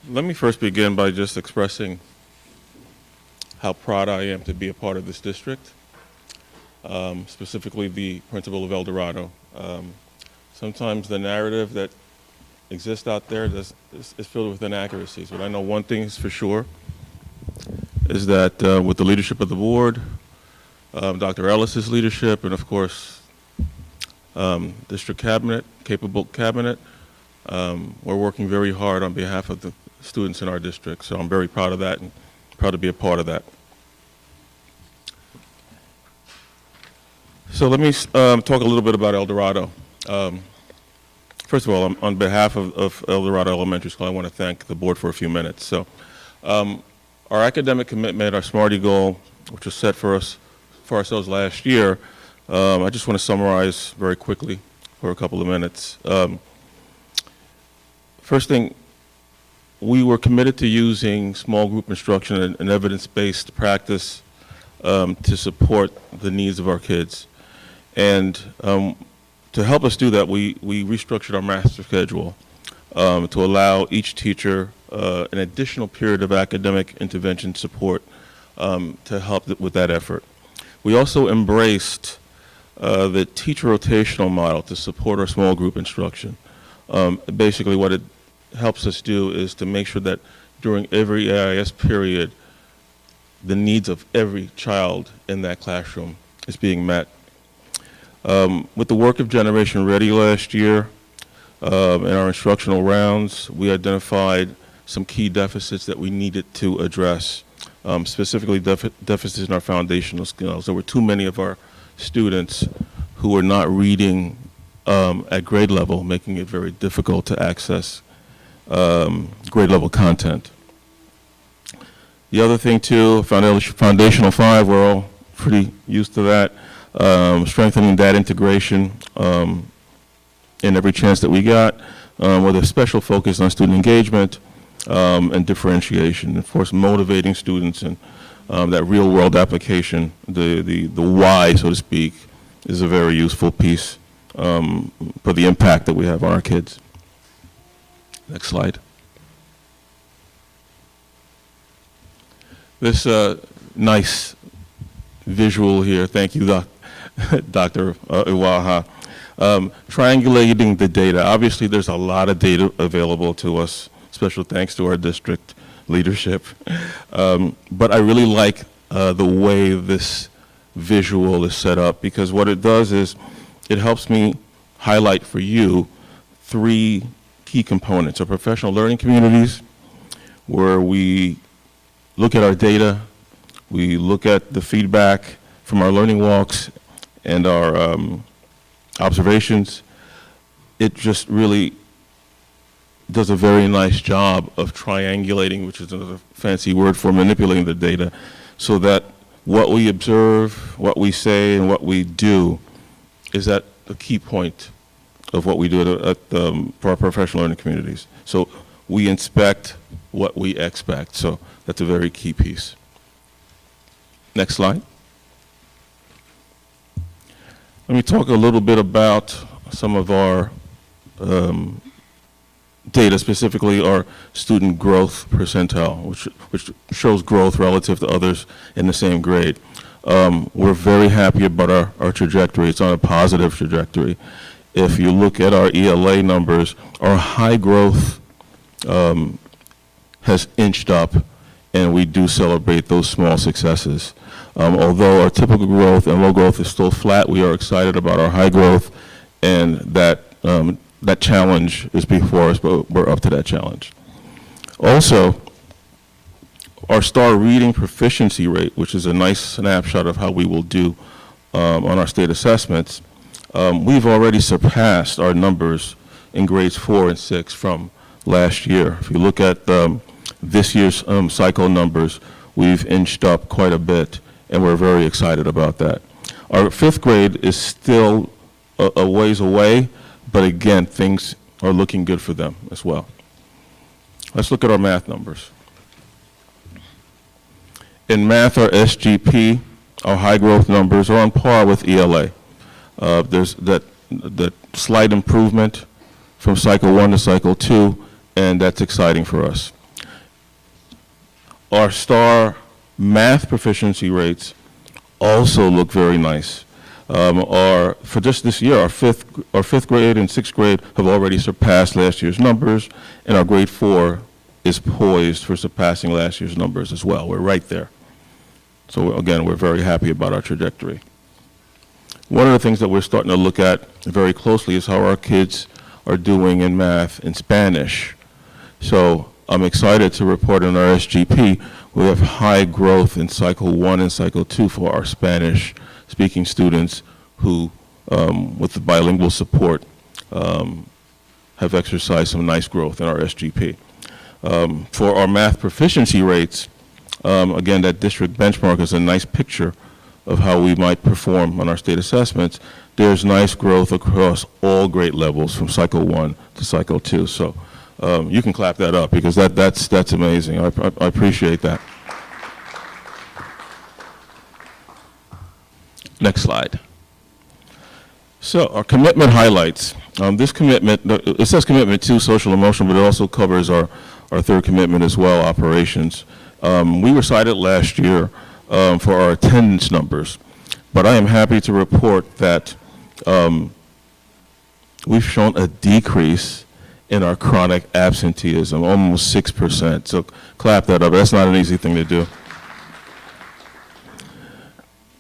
Let me first begin by just expressing how proud I am to be a part of this district, specifically the principal of Eldorado. Sometimes the narrative that exists out there is filled with inaccuracies, but I know one thing is for sure, is that with the leadership of the board, Dr. Ellis's leadership, and of course, district cabinet, capable cabinet, we're working very hard on behalf of the students in our district. So I'm very proud of that and proud to be a part of that. So let me talk a little bit about Eldorado. First of all, on behalf of Eldorado Elementary School, I want to thank the board for a few minutes. So our academic commitment, our SMARTY goal, which was set for ourselves last year, I just want to summarize very quickly for a couple of minutes. First thing, we were committed to using small group instruction and evidence-based practice to support the needs of our kids. And to help us do that, we restructured our master schedule to allow each teacher an additional period of academic intervention support to help with that effort. We also embraced the teacher rotational model to support our small group instruction. Basically what it helps us do is to make sure that during every AIS period, the needs of every child in that classroom is being met. With the work of Generation Ready last year, in our instructional rounds, we identified some key deficits that we needed to address, specifically deficits in our foundational skills. There were too many of our students who were not reading at grade level, making it very difficult to access grade level content. The other thing too, foundational 5, we're all pretty used to that, strengthening that integration in every chance that we got, with a special focus on student engagement and differentiation. Of course, motivating students and that real world application, the why, so to speak, is a very useful piece for the impact that we have on our kids. Next slide. This nice visual here, thank you, Dr. Iwaha. Triangulating the data. Obviously, there's a lot of data available to us. Special thanks to our district leadership. But I really like the way this visual is set up, because what it does is it helps me highlight for you 3 key components: our professional learning communities, where we look at our data, we look at the feedback from our learning walks and our observations. It just really does a very nice job of triangulating, which is another fancy word for manipulating the data, so that what we observe, what we say, and what we do is at the key point of what we do for our professional learning communities. So we inspect what we expect. So that's a very key piece. Next slide. Let me talk a little bit about some of our data, specifically our student growth percentile, which shows growth relative to others in the same grade. We're very happy about our trajectory. It's on a positive trajectory. If you look at our ELA numbers, our high growth has inched up, and we do celebrate those small successes. Although our typical growth and low growth is still flat, we are excited about our high growth, and that challenge is before us, but we're up to that challenge. Also, our star reading proficiency rate, which is a nice snapshot of how we will do on our state assessments, we've already surpassed our numbers in grades 4 and 6 from last year. If you look at this year's cycle numbers, we've inched up quite a bit, and we're very excited about that. Our 5th grade is still a ways away, but again, things are looking good for them as well. Let's look at our math numbers. In math, our SGP, our high growth numbers are on par with ELA. There's that slight improvement from cycle 1 to cycle 2, and that's exciting for us. Our STAR math proficiency rates also look very nice. For just this year, our fifth grade and sixth grade have already surpassed last year's numbers, and our grade 4 is poised for surpassing last year's numbers as well. We're right there. So again, we're very happy about our trajectory. One of the things that we're starting to look at very closely is how our kids are doing in math and Spanish. So I'm excited to report on our SGP, we have high growth in cycle 1 and cycle 2 for our Spanish speaking students who, with the bilingual support, have exercised some nice growth in our SGP. For our math proficiency rates, again, that district benchmark is a nice picture of how we might perform on our state assessments. There's nice growth across all grade levels from cycle 1 to cycle 2. So you can clap that up because that's amazing. I appreciate that. Next slide. So our commitment highlights. This commitment, it says commitment to social emotional, but it also covers our third commitment as well, operations. We were cited last year for our attendance numbers, but I am happy to report that we've shown a decrease in our chronic absenteeism, almost 6%. So clap that up. That's not an easy thing to do.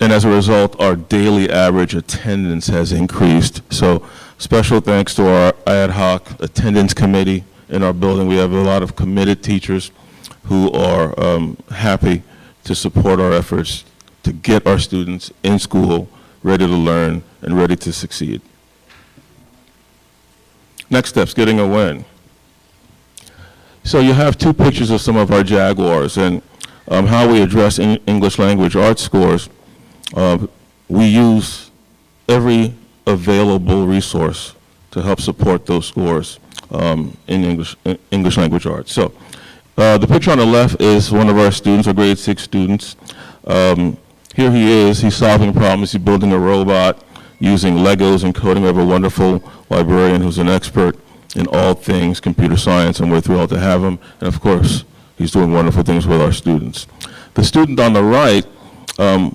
And as a result, our daily average attendance has increased. So special thanks to our ad hoc attendance committee in our building. We have a lot of committed teachers who are happy to support our efforts to get our students in school, ready to learn and ready to succeed. Next steps, getting a win. So you have two pictures of some of our Jaguars and how we address English language arts scores. We use every available resource to help support those scores in English language arts. So the picture on the left is one of our students, our grade 6 students. Here he is, he's solving problems, he's building a robot using Legos and coding. We have a wonderful librarian who's an expert in all things computer science, and we're thrilled to have him. And of course, he's doing wonderful things with our students. The student on the right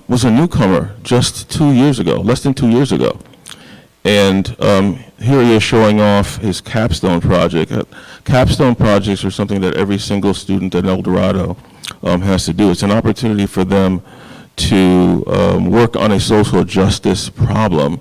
was a newcomer just 2 years ago, less than 2 years ago. And here he is showing off his capstone project. Capstone projects are something that every single student at Eldorado has to do. It's an opportunity for them to work on a social justice problem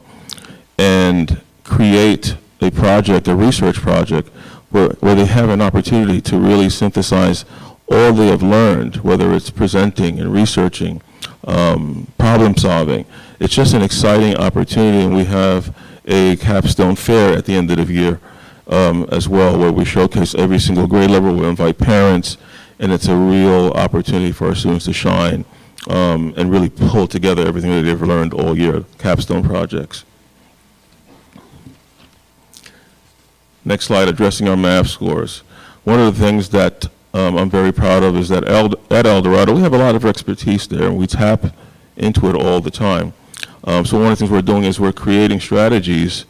and create a project, a research project, where they have an opportunity to really synthesize all they have learned, whether it's presenting and researching, problem solving. It's just an exciting opportunity, and we have a capstone fair at the end of the year as well, where we showcase every single grade level. We invite parents, and it's a real opportunity for our students to shine and really pull together everything that they've learned all year, capstone projects. Next slide, addressing our math scores. One of the things that I'm very proud of is that at Eldorado, we have a lot of expertise there, and we tap into it all the time. So one of the things we're doing is we're creating strategies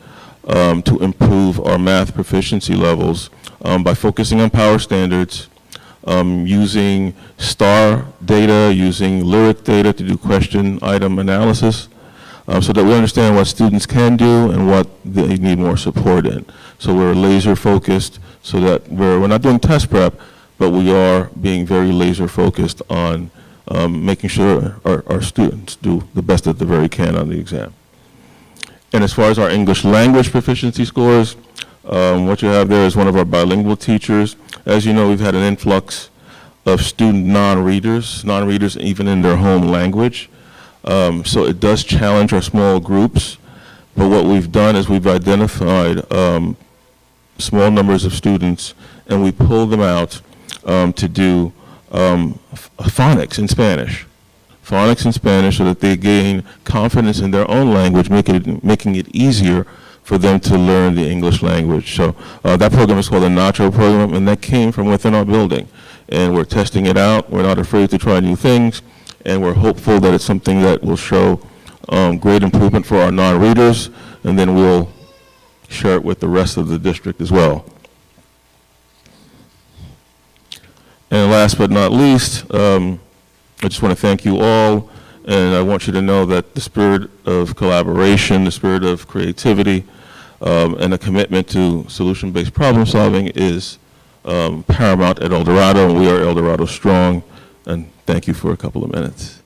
to improve our math proficiency levels by focusing on power standards, using STAR data, using lyric data to do question item analysis, so that we understand what students can do and what they need more support in. So we're laser focused so that we're not doing test prep, but we are being very laser focused on making sure our students do the best that they very can on the exam. And as far as our English language proficiency scores, what you have there is one of our bilingual teachers. As you know, we've had an influx of student non-readers even in their home language. So it does challenge our small groups, but what we've done is we've identified small numbers of students, and we pull them out to do phonics in Spanish. Phonics in Spanish so that they gain confidence in their own language, making it easier for them to learn the English language. So that program is called the Nacho program, and that came from within our building. And we're testing it out. We're not afraid to try new things, and we're hopeful that it's something that will show great improvement for our non-readers, and then we'll share it with the rest of the district as well. And last but not least, I just want to thank you all, and I want you to know that the spirit of collaboration, the spirit of creativity, and a commitment to solution-based problem solving is paramount at Eldorado, and we are Eldorado strong. And thank you for a couple of minutes.